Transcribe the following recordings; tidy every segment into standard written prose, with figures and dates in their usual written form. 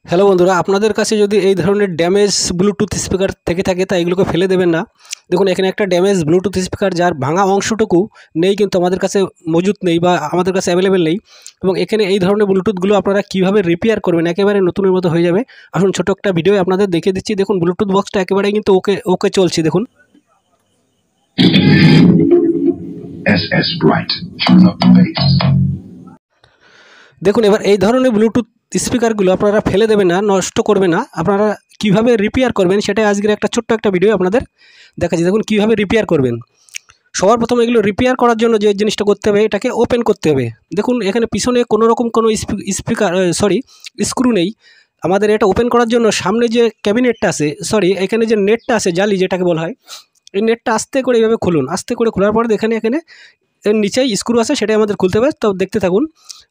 Hello বন্ধুরা, আপনাদের কাছে যদি এই ধরনের ড্যামেজ ব্লুটুথ স্পিকার থেকে থাকে তা এগুলোকে ফেলে দেবেন না। দেখুন এখানে একটা ড্যামেজ ব্লুটুথ স্পিকার যার ভাঙা অংশটুকু নেই, কিন্তু আমাদের কাছে মজুদ নেই বা আমাদের কাছে অ্যাভেলেবেল নেই। এবং এখানে এই ধরনের ব্লুটুথগুলো আপনারা কীভাবে রিপেয়ার করবেন, একেবারে নতুনের মতো হয়ে যাবে। আসুন ছোটো একটা ভিডিও আপনাদের দেখিয়ে দিচ্ছি। দেখুন ব্লুটুথ বক্সটা একেবারে কিন্তু ওকে চলছে। দেখুন SS Bright, turn up the bass. দেখুন এবার এই ধরনের ব্লুটুথ স্পিকারগুলো আপনারা ফেলে দেবেন না, নষ্ট করবেন না। আপনারা কিভাবে রিপেয়ার করবেন সেটাই আজকের একটা ছোট্ট একটা ভিডিও আপনাদের দেখাচ্ছি। দেখুন কীভাবে রিপেয়ার করবেন। সবার প্রথমে এগুলো রিপেয়ার করার জন্য যে জিনিসটা করতে হবে, এটাকে ওপেন করতে হবে। দেখুন এখানে পিছনে কোনো রকম কোনো স্ক্রু নেই। আমাদের এটা ওপেন করার জন্য সামনে যে ক্যাবিনেটটা আছে, এখানে যে নেটটা আছে, জালি যেটাকে বলা হয়, এই নেটটা আস্তে করে এইভাবে খুলুন। আস্তে করে খোলার পরে এখানে এর নিচেই স্ক্রু আছে, সেটাই আমাদের খুলতে হবে। তো দেখতে থাকুন।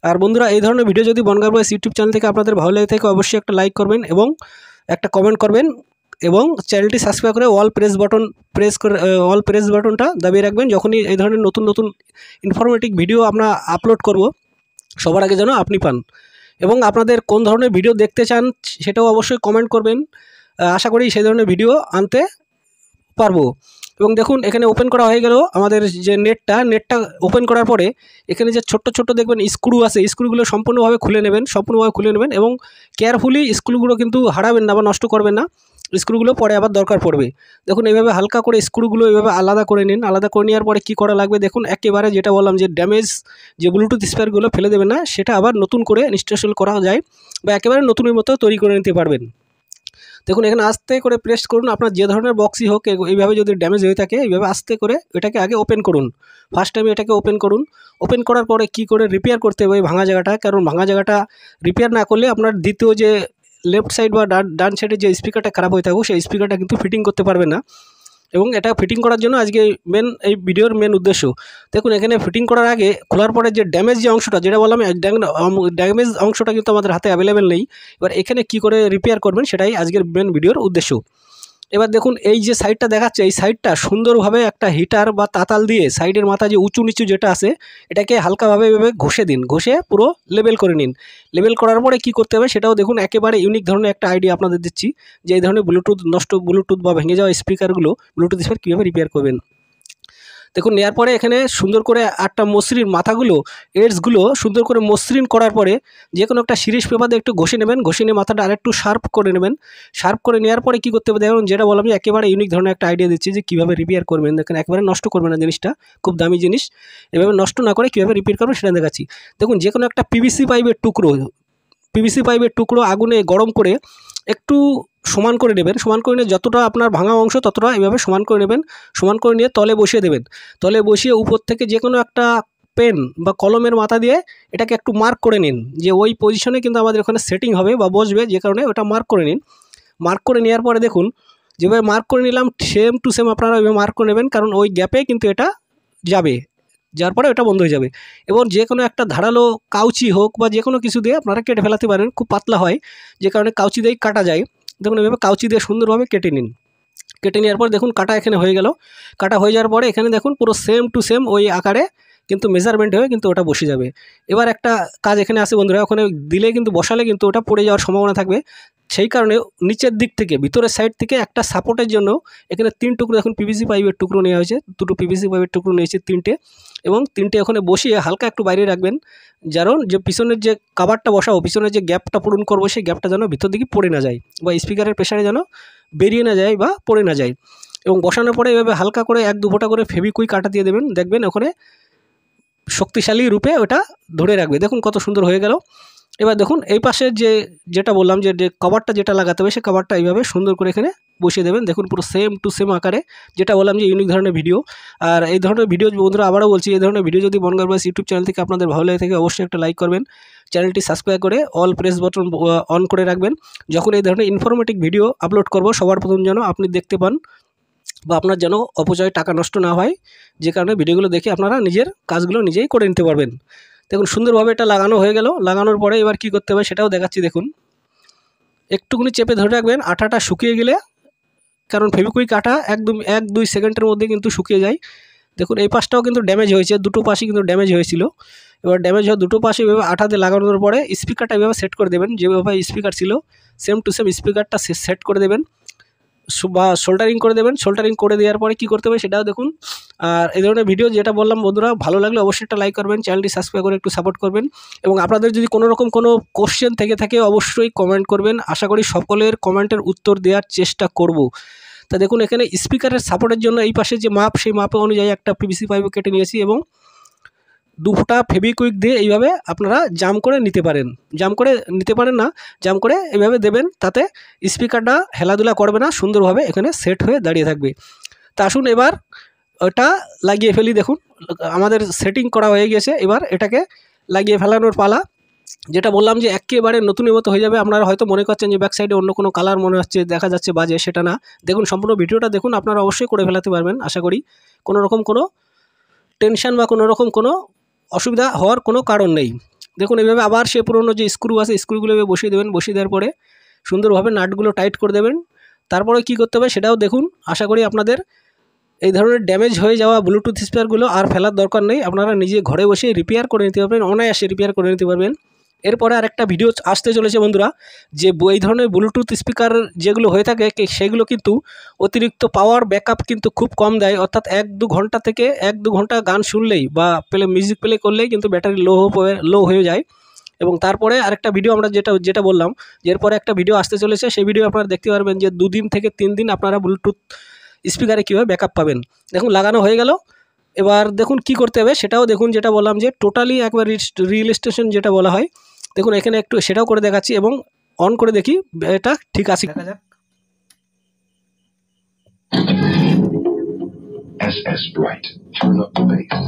আর বন্ধুরা, এই ধরনের ভিডিও যদি বনগাঁ বয়েজ ইউটিউব চ্যানেল থেকে আপনাদের ভালো লাগে থাকে অবশ্যই একটা লাইক করবেন এবং একটা কমেন্ট করবেন এবং চ্যানেলটি সাবস্ক্রাইব করে অল প্রেস বাটনটা দাবিয়ে রাখবেন। যখনই এই ধরনের নতুন নতুন ইনফরমেটিভ ভিডিও আমরা আপলোড করব, সবার আগে যেন আপনি পান। এবং আপনাদের কোন ধরনের ভিডিও দেখতে চান সেটাও অবশ্যই কমেন্ট করবেন। আশা করি সেই ধরনের ভিডিও আনতে পারবো। এবং দেখুন এখানে ওপেন করা হয়ে গেল আমাদের যে নেটটা ওপেন করার পরে এখানে যে ছোট্ট ছোট্ট দেখবেন স্ক্রু আছে, স্ক্রুগুলো সম্পূর্ণভাবে খুলে নেবেন এবং কেয়ারফুলি স্ক্রুগুলো কিন্তু হারাবেন না বা নষ্ট করবেন না। স্ক্রুগুলো পরে আবার দরকার পড়বে। দেখুন এইভাবে হালকা করে স্ক্রুগুলো এইভাবে আলাদা করে নিন। আলাদা করে নেওয়ার পরে কী করা লাগবে দেখুন, একেবারে যেটা বললাম যে ড্যামেজ যে ব্লুটুথ স্পিকারগুলো ফেলে দেবেন না, সেটা আবার নতুন করে ইনস্টল করা যায় বা একেবারে নতুনের মতো তৈরি করে নিতে পারবেন। দেখুন এখানে আস্তে করে প্রেস করুন। আপনার যে ধরনের বক্সই হোক, এইভাবে যদি ড্যামেজ হয়ে থাকে এইভাবে আস্তে করে এটাকে আগে ওপেন করুন। ফার্স্ট টাইমে এটাকে ওপেন করুন। ওপেন করার পরে কী করে রিপেয়ার করতে হবে ভাঙা জায়গাটা, কারণ ভাঙা জায়গাটা রিপেয়ার না করলে আপনার দ্বিতীয় যে লেফট সাইড বা ডান সাইডে যে স্পিকারটা খারাপ হয়ে থাকুক, সেই স্পিকারটা কিন্তু ফিটিং করতে পারবে না। এবং এটা ফিটিং করার জন্য আজকে এই ভিডিওর মেন উদ্দেশ্য। দেখুন এখানে ফিটিং করার আগে খোলার পরে যে ড্যামেজ যে অংশটা, যেটা বললাম ড্যামেজ অংশটা কিন্তু আমাদের হাতে অ্যাভেলেবেল নেই। এবার এখানে কি করে রিপেয়ার করবেন সেটাই আজকের মেন ভিডিওর উদ্দেশ্য। এবার দেখুন এই যে সাইডটা দেখাচ্ছে, এই সাইডটা সুন্দরভাবে একটা হিটার বা তাতাল দিয়ে সাইডের মাথা যে উঁচু নিচু যেটা আছে, এটাকে হালকাভাবে এভাবে ঘষে দিন। ঘষে পুরো লেবেল করে নিন। লেবেল করার পরে কি করতে হবে সেটাও দেখুন, একেবারে ইউনিক ধরনের একটা আইডিয়া আপনাদের দিচ্ছি যে এই ধরনের ব্লুটুথ বা ভেঙে যাওয়া স্পিকারগুলো ব্লুটুথ স্পিকার কীভাবে রিপেয়ার করবেন। দেখুন নেওয়ার পরে এখানে সুন্দর করে আটটা মসৃণ মাথাগুলো, এডসগুলো সুন্দর করে মসৃণ করার পরে যে কোনো একটা সিরিজ পেপার দিয়ে একটু ঘষে নেবেন। ঘষে নিয়ে মাথাটা আরেকটু শার্প করে নেবেন। শার্প করে নেওয়ার পরে কী করতে হবে দেখুন, যেটা বললাম যে একেবারে ইউনিক ধরনের একটা আইডিয়া দিচ্ছি যে কীভাবে রিপেয়ার করবেন। দেখেন একেবারে নষ্ট করবেন না জিনিসটা, খুব দামি জিনিস। এভাবে নষ্ট না করে কীভাবে রিপেয়ার করবেন সেটা দেখাচ্ছি। দেখুন যে কোনো একটা পিভিসি পাইপের টুকরো আগুনে গরম করে একটু সমান করে নেবেন। সমান করে নিয়ে যতটা আপনার ভাঙা অংশ ততটা এভাবে সমান করে নেবেন। সমান করে নিয়ে তলে বসিয়ে দেবেন। তলে বসিয়ে উপর থেকে যে কোনো একটা পেন বা কলমের মাথা দিয়ে এটাকে একটু মার্ক করে নিন, যে ওই পজিশনে কিন্তু আমাদের ওখানে সেটিং হবে বা বসবে, যে কারণে ওটা মার্ক করে নিন। মার্ক করে নেওয়ার পরে দেখুন যেভাবে মার্ক করে নিলাম সেম টু সেম আপনারা ওইভাবে মার্ক করে নেবেন, কারণ ওই গ্যাপে কিন্তু এটা যাবে, যার পরে ওটা বন্ধ হয়ে যাবে। এবং যে কোনো একটা ধারালো কাউচি হোক বা যে কোনো কিছু দিয়ে আপনারা কেটে ফেলাতে পারেন। খুব পাতলা হয়, যে কারণে কাউচি দিয়েই কাটা যায়। দেখুন এভাবে কাউচি দিয়ে সুন্দরভাবে কেটে নিন। কেটে নেওয়ার পর দেখুন কাটা এখানে হয়ে গেল। কাটা হয়ে যাওয়ার পরে এখানে দেখুন পুরো সেম টু সেম ওই আকারে কিন্তু মেজারমেন্ট হয়ে কিন্তু ওটা বসে যাবে। এবার একটা কাজ এখানে আছে বন্ধুরা, ওখানে দিলে কিন্তু বসালে কিন্তু ওটা পড়ে যাওয়ার সম্ভাবনা থাকবে। সেই কারণে নিচের দিক থেকে ভিতরের সাইড থেকে একটা সাপোর্টের জন্য এখানে 3 টুকরো এখন পিভিসি পাইপের টুকরো নেওয়া হয়েছে। 2টো পিভিসি পাইপের টুকরো নিয়েছি 3টে, এবং 3টে ওখানে বসিয়ে হালকা একটু বাইরে রাখবেন, কারণ যে পিছনের যে কাভারটা বসাবো, পিছনের যে গ্যাপটা পূরণ করবো, সেই গ্যাপটা যেন ভিতর দিকে পড়ে না যায় বা স্পিকারের প্রেসারে যেন বেরিয়ে না যায় বা পড়ে না যায়। এবং বসানোর পরে এভাবে হালকা করে 1-2 ফোঁটা করে ফেভিকুইক কাটা দিয়ে দেবেন। দেখবেন ওখানে শক্তিশালী রূপে ওটা ধরে রাখবে। দেখুন কত সুন্দর হয়ে গেল। এবার দেখুন এই পাশের যেটা বললাম যে কভারটা যেটা লাগাতে হবে, সেই কভারটা এইভাবে সুন্দর করে এখানে বসিয়ে দেবেন। দেখুন পুরো সেম টু সেম আকারে, যেটা বললাম যে ইউনিক ধরনের ভিডিও। আর এই ধরনের ভিডিও বন্ধুরা আবারও বলছি, এই ধরনের ভিডিও যদি বনগাঁ বয়েজ ইউটিউব চ্যানেল থেকে আপনাদের ভালো লাগে থাকে অবশ্যই একটা লাইক করবেন। চ্যানেলটি সাবস্ক্রাইব করে অল প্রেস বাটন অন করে রাখবেন। যখন এই ধরনের ইনফরমেটিভ ভিডিও আপলোড করব সবার প্রথম যেন আপনি দেখতে পান বা আপনার যেন অপচয় টাকা নষ্ট না হয়, যে কারণে ভিডিওগুলো দেখে আপনারা নিজের কাজগুলো নিজেই করে নিতে পারবেন। দেখুন সুন্দরভাবে এটা লাগানো হয়ে গেল। লাগানোর পরে এবার কি করতে হবে সেটাও দেখাচ্ছি। দেখুন একটুখানি চেপে ধরে রাখবেন আঠাটা শুকিয়ে গেলে, কারণ ফেভিকুইক আঠা একদম 1-2 সেকেন্ডের মধ্যে কিন্তু শুকিয়ে যায়। দেখুন এই পাশটাও কিন্তু ড্যামেজ হয়েছে, দুটো পাশই কিন্তু ড্যামেজ হয়েছিল। এবার ড্যামেজ হওয়া দুটো পাশে এভাবে আঠাতে লাগানোর পরে স্পিকারটা এভাবে সেট করে দেবেন, যেভাবে স্পিকার ছিল সেম টু সেম স্পিকারটা সেট করে দেবেন বা সোল্ডারিং করে দেবেন। সোল্ডারিং করে দেওয়ার পরে কী করতে হবে সেটাও দেখুন। আর এই ধরনের ভিডিও যেটা বললাম বন্ধুরা, ভালো লাগলে অবশ্যই একটা লাইক করবেন, চ্যানেলটি সাবস্ক্রাইব করে একটু সাপোর্ট করবেন এবং আপনাদের যদি কোনো রকম কোনো কোশ্চেন থেকে থাকে অবশ্যই কমেন্ট করবেন। আশা করি সকলের কমেন্টের উত্তর দেওয়ার চেষ্টা করব। তা দেখুন এখানে স্পিকারের সাপোর্টের জন্য এই পাশে যে মাপ, সেই মাপে অনুযায়ী একটা পিভিসি পাইপ কেটে নিয়েছি এবং 2 ফোঁটা ফেভিকুইক দিয়ে এইভাবে আপনারা জাম করে নিতে পারেন। জাম করে নিতে পারেন না, জাম করে এইভাবে দেবেন, তাতে স্পিকারটা হেলাধুলা করবে না, সুন্দরভাবে এখানে সেট হয়ে দাঁড়িয়ে থাকবে। তা আসুন এবার ওটা লাগিয়ে ফেলি। দেখুন আমাদের সেটিং করা হয়ে গেছে, এবার এটাকে লাগিয়ে ফেলানোর পালা। যেটা বললাম যে একেবারে নতুনের মতো হয়ে যাবে। আপনারা হয়তো মনে করছেন যে ব্যাক সাইডে অন্য কোনো কালার মনে হচ্ছে, দেখা যাচ্ছে বাজে, সেটা না। দেখুন সম্পূর্ণ ভিডিওটা দেখুন, আপনারা অবশ্যই করে ফেলাতে পারবেন আশা করি। কোনো রকম কোনো টেনশন বা কোনো রকম কোনো অসুবিধা হওয়ার কোনো কারণ নেই। দেখুন এইভাবে আবার সে পুরনো যে স্ক্রু আছে স্ক্রুগুলো বসিয়ে দেবেন, বসিয়ে দেওয়ার পরে সুন্দরভাবে নাটগুলো টাইট করে দেবেন। তারপরে কি করতে হবে সেটাও দেখুন। আশা করি আপনাদের এই ধরনের ড্যামেজ হয়ে যাওয়া ব্লুটুথ স্পিকারগুলো আর ফেলার দরকার নেই, আপনারা নিজে ঘরে বসে রিপেয়ার করে নিতে পারবেন, অনায়াসে রিপেয়ার করে নিতে পারবেন। এরপরে আরেকটা ভিডিও আসতে চলেছে বন্ধুরা, যে এই ধরনের ব্লুটুথ স্পিকার যেগুলো হয়ে থাকে সেগুলো কিন্তু অতিরিক্ত পাওয়ার ব্যাকআপ কিন্তু খুব কম দেয়, অর্থাৎ 1-2 ঘন্টা থেকে 1-2 ঘন্টা গান শুনলেই বা মিউজিক প্লে করলেই কিন্তু ব্যাটারি লো হয়ে যায়। এবং তারপরে আরেকটা ভিডিও আমরা যেটা বললাম যে এরপরে একটা ভিডিও আসতে চলেছে, সেই ভিডিও আপনারা দেখতে পারবেন যে 2 দিন থেকে 3 দিন আপনারা ব্লুটুথ স্পিকারে কীভাবে ব্যাকআপ পাবেন। দেখুন লাগানো হয়ে গেল, এবার দেখুন কি করতে হবে সেটাও দেখুন। যেটা বললাম যে টোটালি একবার রিল স্টেশন যেটা বলা হয়, দেখুন এখানে একটু সেটাও করে দেখাচ্ছি এবং অন করে দেখি এটা ঠিক আছে। দেখা যাক। SS Bright. Turn up the bass.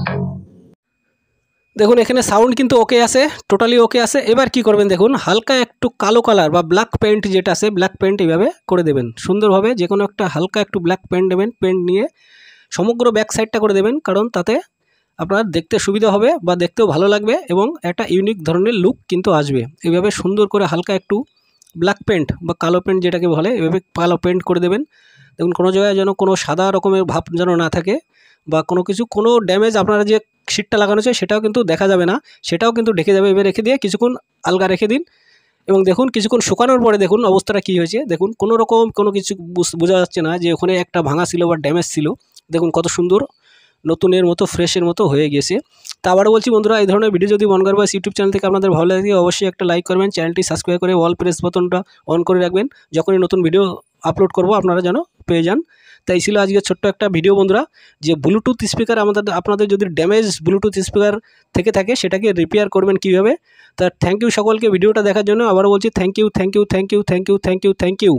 দেখুন এখানে সাউন্ড কিন্তু ওকে আছে, টোটালি ওকে আছে। এবার কি করবেন দেখুন, হালকা একটু কালো কালার বা ব্ল্যাক পেন্ট যেটা আছে, ব্ল্যাক পেন্ট এইভাবে করে দেবেন সুন্দরভাবে। যে কোনো একটা হালকা একটু ব্ল্যাক পেন্ট দেবেন, পেন্ট নিয়ে সমগ্র ব্যাক সাইডটা করে দেবেন, কারণ তাতে আপনার দেখতে সুবিধা হবে বা দেখতেও ভালো লাগবে এবং একটা ইউনিক ধরনের লুক কিন্তু আসবে। এইভাবে সুন্দর করে হালকা একটু ব্ল্যাক পেন্ট বা কালো পেন্ট যেটাকে বলে, এভাবে কালো পেন্ট করে দেবেন। দেখুন কোনো জায়গায় যেন কোনো সাদা রকমের ভাব যেন না থাকে বা কোনো ড্যামেজ আপনারা যে শিটটা লাগানো আছে সেটাও কিন্তু দেখা যাবে না, সেটাও কিন্তু ঢেকে যাবে। এবার রেখে দিয়ে কিছুক্ষণ আলগা রেখে দিন এবং দেখুন কিছুক্ষণ শুকানোর পরে দেখুন অবস্থাটা কী হয়েছে। দেখুন কোনো রকম কোনো কিছু বোঝা যাচ্ছে না যে ওখানে একটা ভাঙা ছিল বা ড্যামেজ ছিল। দেখুন কত সুন্দর নতুনের মতো ফ্রেশের মতো হয়ে গেছে। তা আবারও বলছি বন্ধুরা, এই ধরনের ভিডিও যদি মন করবে ইউটিউব চ্যানেল থেকে আপনাদের ভালো লাগে অবশ্যই একটা লাইক করবেন, চ্যানেলটি সাবস্ক্রাইব করে অল প্রেস বাটনটা অন করে রাখবেন, যখনই নতুন ভিডিও আপলোড করব আপনারা যেন পেয়ে যান। তাই ছিল আজকে ছোট্ট একটা ভিডিও বন্ধুরা, যে ব্লুটুথ স্পিকার আপনাদের যদি ড্যামেজ ব্লুটুথ স্পিকার থেকে থাকে সেটাকে রিপেয়ার করবেন কীভাবে। তা থ্যাংক ইউ সকলকে ভিডিওটা দেখার জন্য। আবারও বলছি থ্যাংক ইউ।